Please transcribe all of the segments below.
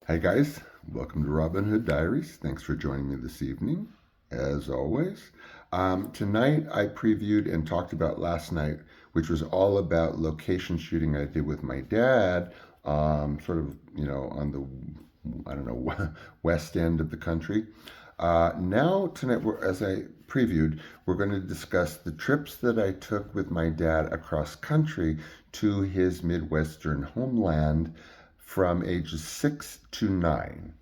Hi guys, welcome to Robin Hood Diaries. Thanks for joining me this evening, as always. Tonight I previewed and talked about last night, which was all about location shooting I did with my dad, sort of, on the, I don't know, west end of the country. Now tonight, as I previewed, we're going to discuss the trips that I took with my dad across country to his Midwestern homeland from ages 6 to 9.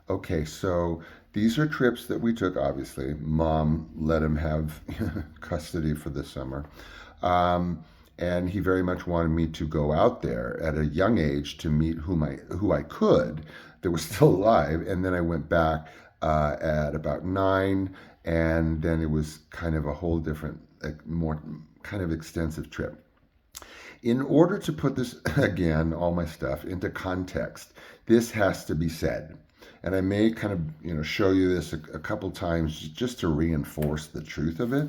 Okay, so these are trips that we took, obviously. Mom let him have custody for the summer. Um, and he very much wanted me to go out there at a young age to meet who I could that was still alive. And then I went back at about 9, and then it was kind of a whole different, more kind of extensive trip. In order to put this, again, all my stuff into context, this has to be said. And I may kind of, show you this a couple times just to reinforce the truth of it.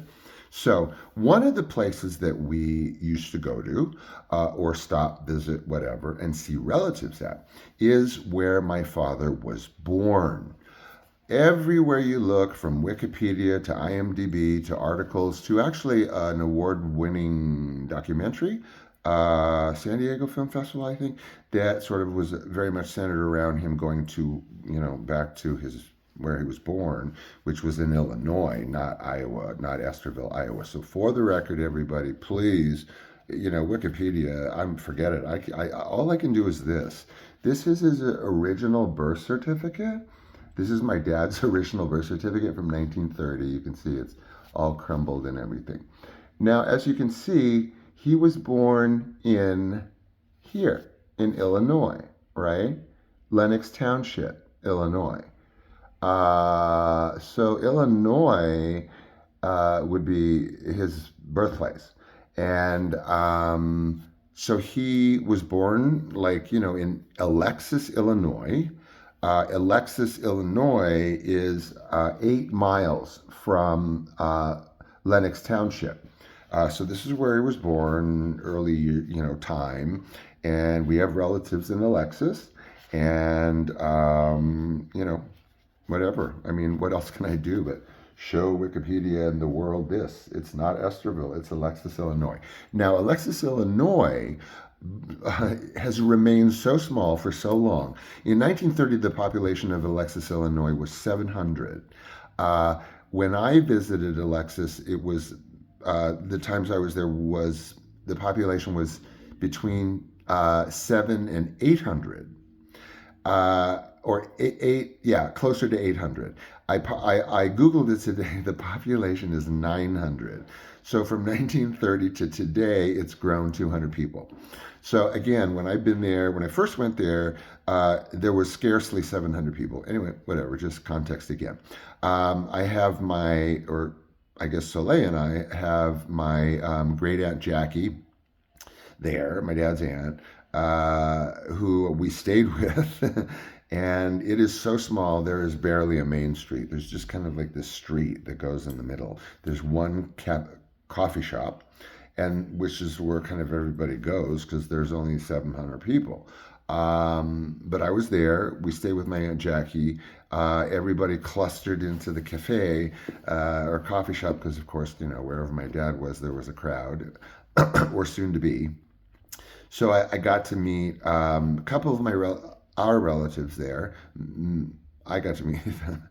So, one of the places that we used to go to, or stop, visit, whatever, and see relatives at, is where my father was born. Everywhere you look, from Wikipedia to IMDb to articles to actually an award winning documentary, San Diego Film Festival, I think, that sort of was very much centered around him going to, back to his where he was born, which was in Illinois, not Iowa, not Estherville, Iowa. So for the record, everybody, please, Wikipedia, forget it. All I can do is this. This is his original birth certificate. This is my dad's original birth certificate from 1930. You can see it's all crumbled and everything. Now, as you can see, he was born in here in Illinois, right? Lenox Township, Illinois. So Illinois would be his birthplace. And so he was born, in Alexis, Illinois. Alexis, Illinois is 8 miles from Lenox Township. So this is where he was born, early, time, and we have relatives in Alexis, and whatever. I mean, what else can I do but show Wikipedia and the world this? It's not Estherville, it's Alexis, Illinois. Now, Alexis, Illinois has remained so small for so long. In 1930, the population of Alexis, Illinois was 700. When I visited Alexis, it was the times I was there was the population was between 7 and 800, or yeah, closer to 800. I googled it today. The population is 900. So from 1930 to today, it's grown 200 people. So again, when I first went there, there was scarcely 700 people. Anyway, whatever, just context again. I have or I guess Soleil and I have my great aunt Jackie there, my dad's aunt, who we stayed with. And it is so small, there is barely a main street. There's just kind of like this street that goes in the middle. There's one coffee shop, and which is where kind of everybody goes because there's only 700 people. But I was there. We stayed with my Aunt Jackie. Everybody clustered into the cafe or coffee shop because, of course, wherever my dad was, there was a crowd, or soon to be. So I got to meet a couple of our relatives there. I got to meet them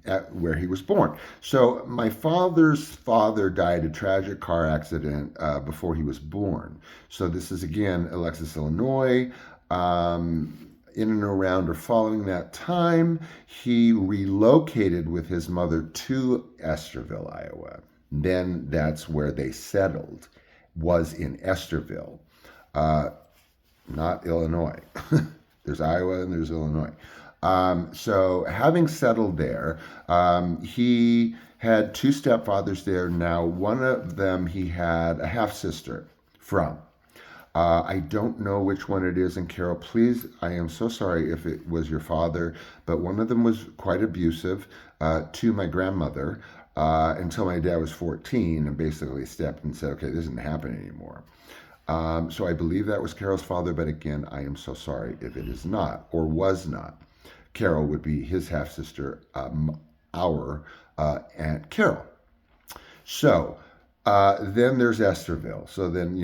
at where he was born. So my father's father died a tragic car accident before he was born. So this is again Alexis, Illinois. In and around or following that time, he relocated with his mother to Estherville, Iowa. Then that's where they settled, was in Estherville, not Illinois. There's Iowa and there's Illinois. So having settled there, he had two stepfathers there. Now, one of them he had a half sister from. I don't know which one it is. And Carol, please, I am so sorry if it was your father, but one of them was quite abusive to my grandmother until my dad was 14 and basically stepped and said, okay, this isn't happening anymore. So I believe that was Carol's father, but again, I am so sorry if it is not or was not. Carol would be his half sister, our Aunt Carol. So then there's Estherville. So then,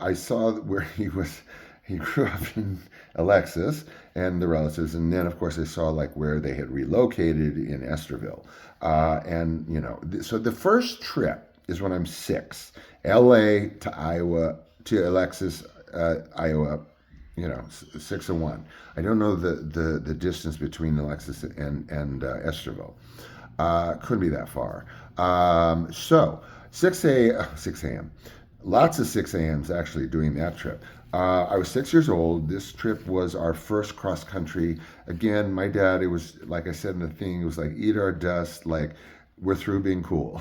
I saw where he grew up in Alexis and the relatives. And then, of course, I saw like where they had relocated in Estherville. So the first trip is when I'm 6, LA to Iowa, to Alexis, Iowa, 6 and 1. I don't know the distance between Alexis and Estherville. Couldn't be that far. So 6 a.m. Lots of 6 a.m.s actually doing that trip. I was 6 years old. This trip was our first cross country. Again, my dad, it was like I said in the thing, it was like eat our dust, like we're through being cool.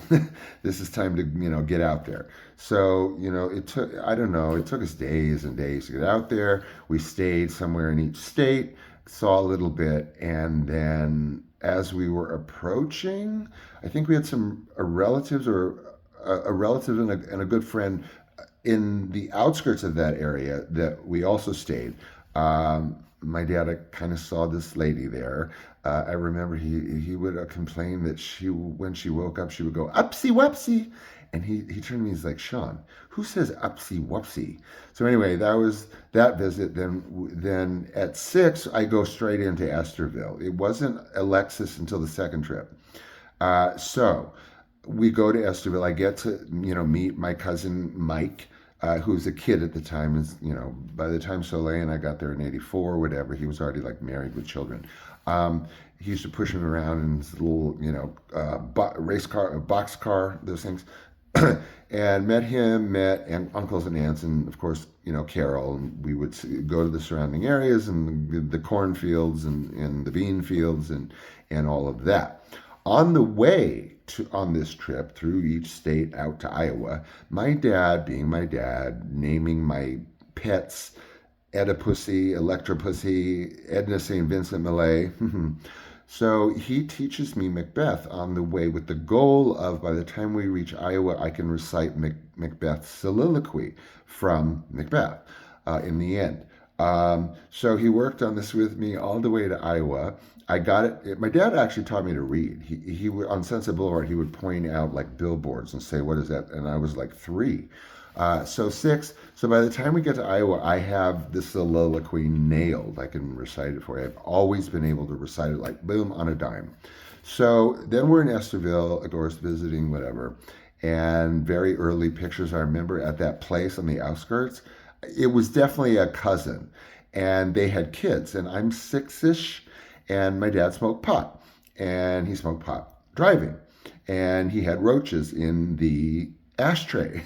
This is time to, get out there. So, it took, I don't know, it took us days and days to get out there. We stayed somewhere in each state, saw a little bit, and then as we were approaching, I think we had some relatives or a relative and a good friend in the outskirts of that area that we also stayed. My dad kind of saw this lady there. I remember he would complain that when she woke up she would go upsy wupsy, and he turned to me, he's like, Sean, who says upsy wupsy? So anyway, that was that visit. Then at 6 I go straight into Estherville. It wasn't Alexis until the second trip. So we go to Estherville. I get to meet my cousin Mike, who was a kid at the time. Is by the time Soleil and I got there in '84 or whatever, he was already like married with children. He used to push me around in his little race car, box car, those things. And met uncles and aunts, and of course, Carol. And we would go to the surrounding areas and the cornfields and the bean fields and all of that. On the way on this trip through each state out to Iowa, my dad, being my dad, naming my pets Oedipussy, Electropussy, Edna St. Vincent Millay. So he teaches me Macbeth on the way with the goal of, by the time we reach Iowa, I can recite Macbeth's soliloquy from Macbeth in the end. So he worked on this with me all the way to Iowa. I got it. My dad actually taught me to read. He would, on Sunset Boulevard, he would point out like billboards and say, "What is that?" And I was like 3. So 6. So by the time we get to Iowa, I have the soliloquy nailed. I can recite it for you. I've always been able to recite it like boom on a dime. So then we're in Estherville, of course, visiting whatever. And very early pictures I remember at that place on the outskirts. It was definitely a cousin, and they had kids, and I'm 6-ish, and my dad smoked pot, and he smoked pot driving, and he had roaches in the ashtray.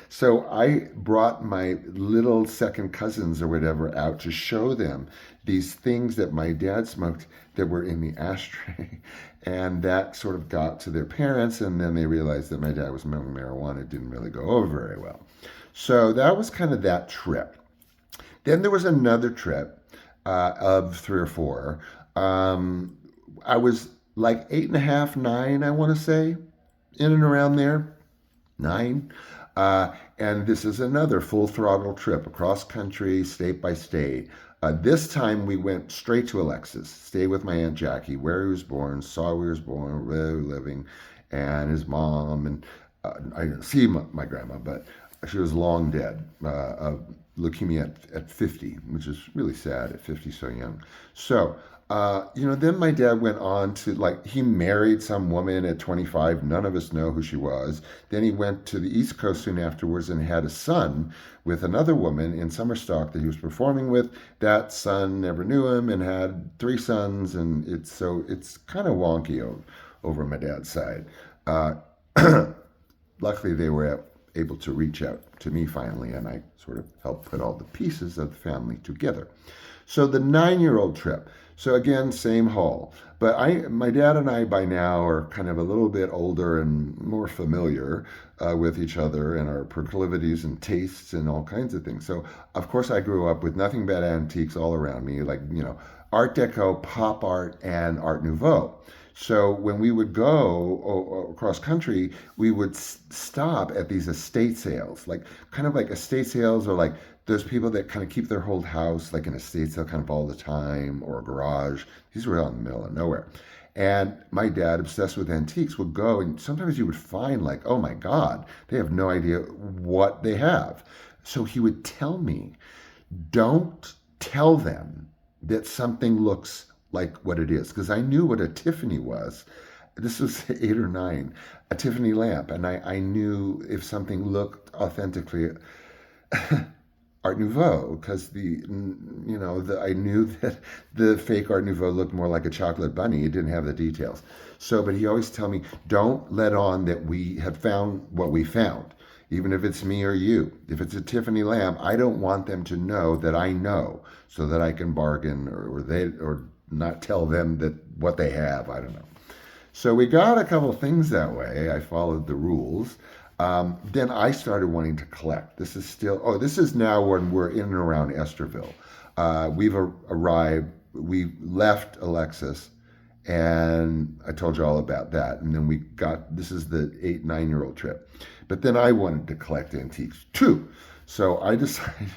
So I brought my little second cousins or whatever out to show them these things that my dad smoked that were in the ashtray. And that sort of got to their parents, and then they realized that my dad was smoking marijuana. It didn't really go over very well. So that was kind of that trip. Then there was another trip of 3 or 4. I was like 8.5, 9, I want to say, in and around there. 9. And this is another full throttle trip across country, state by state. This time we went straight to Alexis, stayed with my Aunt Jackie, where he was born, saw where he was born, where he was living, and his mom. And I didn't see my grandma, but she was long dead of leukemia at 50, which is really sad at 50, so young. So, then my dad went on to, he married some woman at 25. None of us know who she was. Then he went to the East Coast soon afterwards and had a son with another woman in Summerstock that he was performing with. That son never knew him and had 3 sons, and it's kind of wonky over my dad's side. Luckily, they were able to reach out to me finally, and I sort of helped put all the pieces of the family together. So the 9-year-old trip. So again, same haul. But my dad and I by now are kind of a little bit older and more familiar with each other and our proclivities and tastes and all kinds of things. So of course I grew up with nothing but antiques all around me, like Art Deco, pop art, and Art Nouveau. So when we would go across country, we would stop at these estate sales, like kind of like estate sales or like those people that kind of keep their whole house like an estate sale kind of all the time or a garage. These were out in the middle of nowhere. And my dad, obsessed with antiques, would go and sometimes you would find like, oh my God, they have no idea what they have. So he would tell me, don't tell them that something looks like what it is. Because I knew what a Tiffany was. This was 8 or 9, a Tiffany lamp. And I knew if something looked authentically Art Nouveau, because I knew that the fake Art Nouveau looked more like a chocolate bunny. It didn't have the details. So, but he always tell me, don't let on that we have found what we found, even if it's me or you. If it's a Tiffany lamp, I don't want them to know that I know, so that I can bargain or not tell them that what they have. I don't know. So we got a couple things that way. I followed the rules. Then I started wanting to collect. This is now when we're in and around Esterville. We've arrived, we left Alexis, and I told you all about that. And then this is the 8, 9-year-old trip. But then I wanted to collect antiques too. So I decided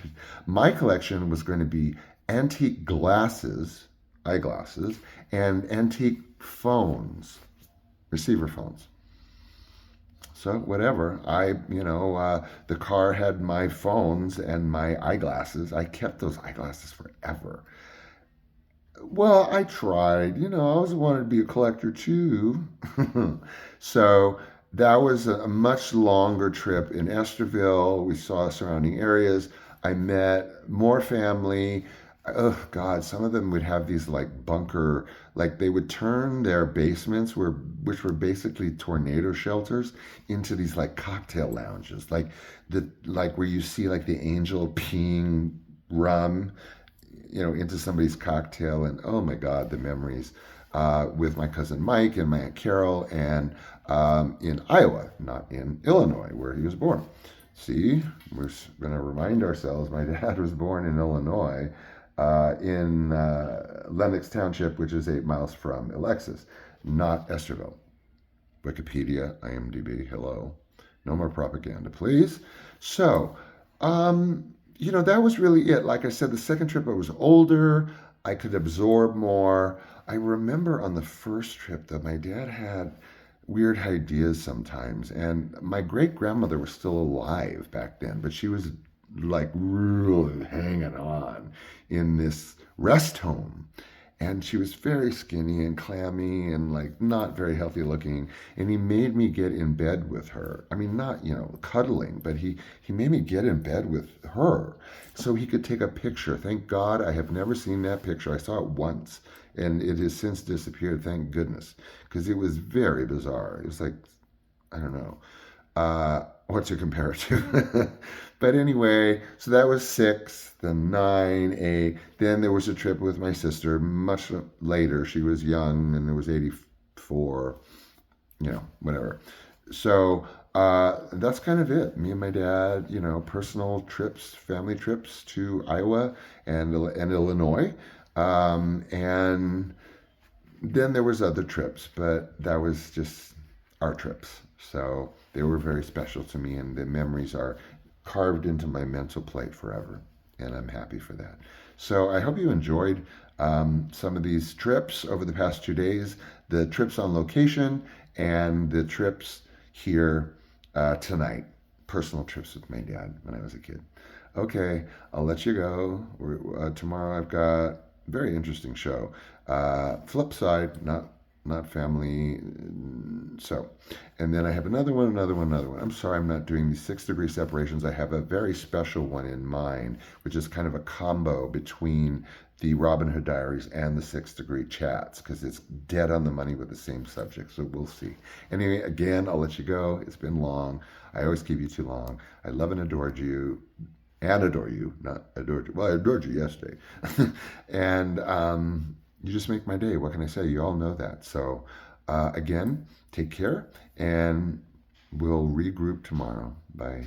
my collection was going to be antique glasses, eyeglasses, and antique phones, receiver phones. So whatever, the car had my phones and my eyeglasses. I kept those eyeglasses forever. Well, I tried. I always wanted to be a collector too. So that was a much longer trip in Esterville. We saw surrounding areas. I met more family. Oh God, some of them would have these like bunker, like they would turn their basements, which were basically tornado shelters, into these like cocktail lounges, like where you see like the angel peeing rum, into somebody's cocktail. And oh my God, the memories with my cousin Mike and my Aunt Carol, and in Iowa, not in Illinois, where he was born. See, we're going to remind ourselves my dad was born in Illinois, in Lenox Township, which is 8 miles from Alexis, not Esterville. Wikipedia, IMDb, hello. No more propaganda, please. So, that was really it. Like I said, the second trip I was older. I could absorb more. I remember on the first trip that my dad had weird ideas sometimes. And my great grandmother was still alive back then, but she was like really hanging on in this rest home. And she was very skinny and clammy and like not very healthy looking. And he made me get in bed with her. I mean, not, cuddling, but he made me get in bed with her so he could take a picture. Thank God I have never seen that picture. I saw it once and it has since disappeared. Thank goodness. Because it was very bizarre. It was like, I don't know. What to compare it to. But anyway, so that was 6, then 9, 8. Then there was a trip with my sister much later. She was young and it was 84, whatever. So that's kind of it. Me and my dad, personal trips, family trips to Iowa and Illinois. And then there was other trips, but that was just our trips. So they were very special to me, and the memories are carved into my mental plate forever, and I'm happy for that. So I hope you enjoyed some of these trips over the past 2 days, the trips on location and the trips here tonight, personal trips with my dad when I was a kid. Okay, I'll let you go. Tomorrow I've got a very interesting show. Flip side, not family. So, and then I have another one. I'm sorry I'm not doing these 6-degree separations. I have a very special one in mind, which is kind of a combo between the Robin Hood Diaries and the 6-degree chats, because it's dead on the money with the same subject. So we'll see. Anyway, again, I'll let you go. It's been long. I always keep you too long. I love and adored you. And adore you, not adored you. Well, I adored you yesterday. And You just make my day. What can I say? You all know that. So, again, take care, and we'll regroup tomorrow. Bye.